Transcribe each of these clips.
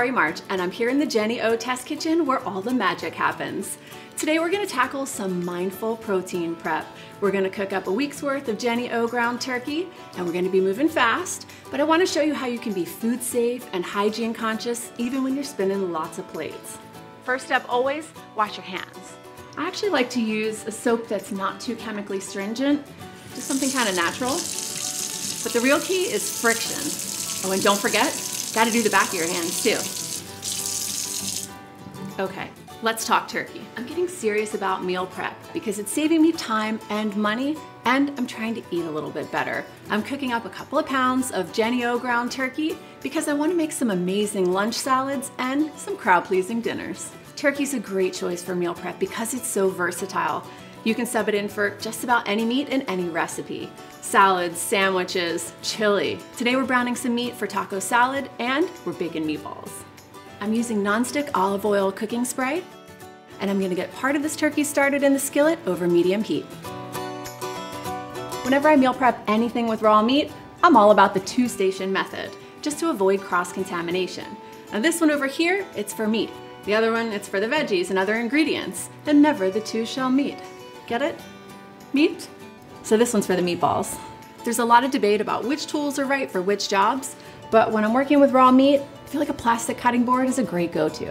Laurie March, and I'm here in the Jennie-O test kitchen where all the magic happens. Today we're going to tackle some mindful protein prep. We're going to cook up a week's worth of Jennie-O ground turkey, and we're going to be moving fast, but I want to show you how you can be food safe and hygiene conscious even when you're spinning lots of plates. First step, always wash your hands. I actually like to use a soap that's not too chemically stringent, just something kind of natural. But the real key is friction. Oh, and don't forget, gotta do the back of your hands too. Okay, let's talk turkey. I'm getting serious about meal prep because it's saving me time and money, and I'm trying to eat a little bit better. I'm cooking up a couple of pounds of Jennie-O ground turkey because I want to make some amazing lunch salads and some crowd-pleasing dinners. Turkey's a great choice for meal prep because it's so versatile. You can sub it in for just about any meat in any recipe. Salads, sandwiches, chili. Today we're browning some meat for taco salad, and we're baking meatballs. I'm using nonstick olive oil cooking spray, and I'm gonna get part of this turkey started in the skillet over medium heat. Whenever I meal prep anything with raw meat, I'm all about the two-station method, just to avoid cross-contamination. Now this one over here, it's for meat. The other one, it's for the veggies and other ingredients, and never the two shall meet. Get it? Meat? So this one's for the meatballs. There's a lot of debate about which tools are right for which jobs, but when I'm working with raw meat, I feel like a plastic cutting board is a great go-to.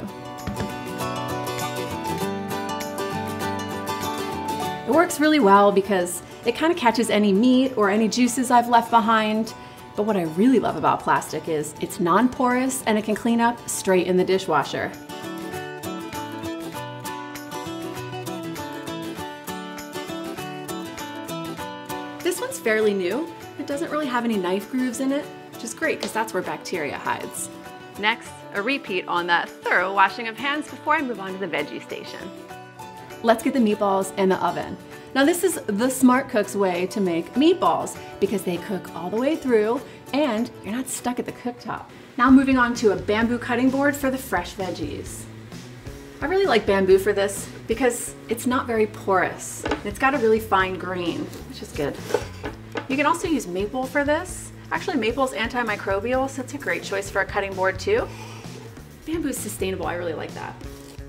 It works really well because it kind of catches any meat or any juices I've left behind. But what I really love about plastic is it's non-porous and it can clean up straight in the dishwasher. This one's fairly new. It doesn't really have any knife grooves in it, which is great because that's where bacteria hides. Next, a repeat on that thorough washing of hands before I move on to the veggie station. Let's get the meatballs in the oven. Now this is the smart cook's way to make meatballs because they cook all the way through and you're not stuck at the cooktop. Now moving on to a bamboo cutting board for the fresh veggies. I really like bamboo for this because it's not very porous. It's got a really fine grain, which is good. You can also use maple for this. Actually, maple's antimicrobial, so it's a great choice for a cutting board too. Bamboo's sustainable, I really like that.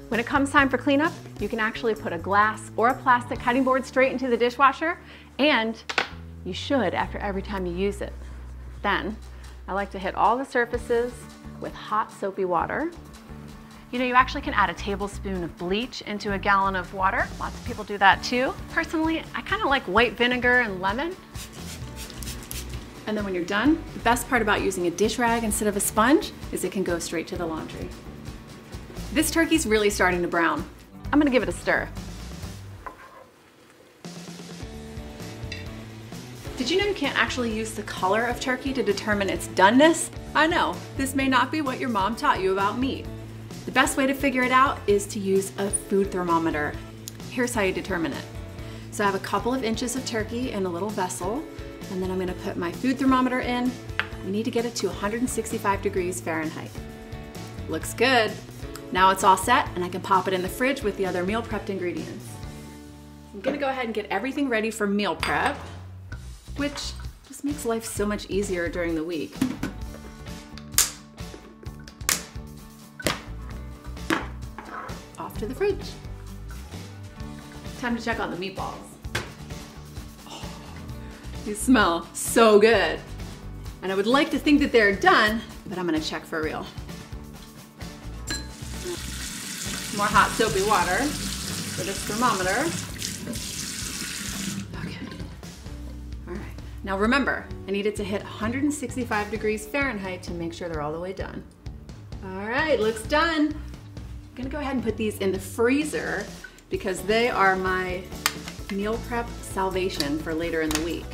When it comes time for cleanup, you can actually put a glass or a plastic cutting board straight into the dishwasher, and you should after every time you use it. Then, I like to hit all the surfaces with hot soapy water. You know, you actually can add a tablespoon of bleach into a gallon of water. Lots of people do that too. Personally, I kind of like white vinegar and lemon. And then when you're done, the best part about using a dish rag instead of a sponge is it can go straight to the laundry. This turkey's really starting to brown. I'm gonna give it a stir. Did you know you can't actually use the color of turkey to determine its doneness? I know, this may not be what your mom taught you about meat. The best way to figure it out is to use a food thermometer. Here's how you determine it. So I have a couple of inches of turkey in a little vessel, and then I'm gonna put my food thermometer in. We need to get it to 165 degrees Fahrenheit. Looks good. Now it's all set, and I can pop it in the fridge with the other meal prepped ingredients. I'm gonna go ahead and get everything ready for meal prep, which just makes life so much easier during the week. Off to the fridge. Time to check on the meatballs. Oh, these smell so good. And I would like to think that they're done, but I'm gonna check for real. More hot soapy water for this thermometer. Okay. All right. Now remember, I need it to hit 165 degrees Fahrenheit to make sure they're all the way done. All right, looks done. I'm gonna go ahead and put these in the freezer because they are my meal prep salvation for later in the week.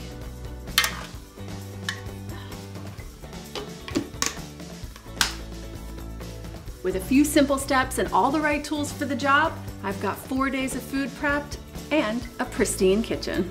With a few simple steps and all the right tools for the job, I've got 4 days of food prepped and a pristine kitchen.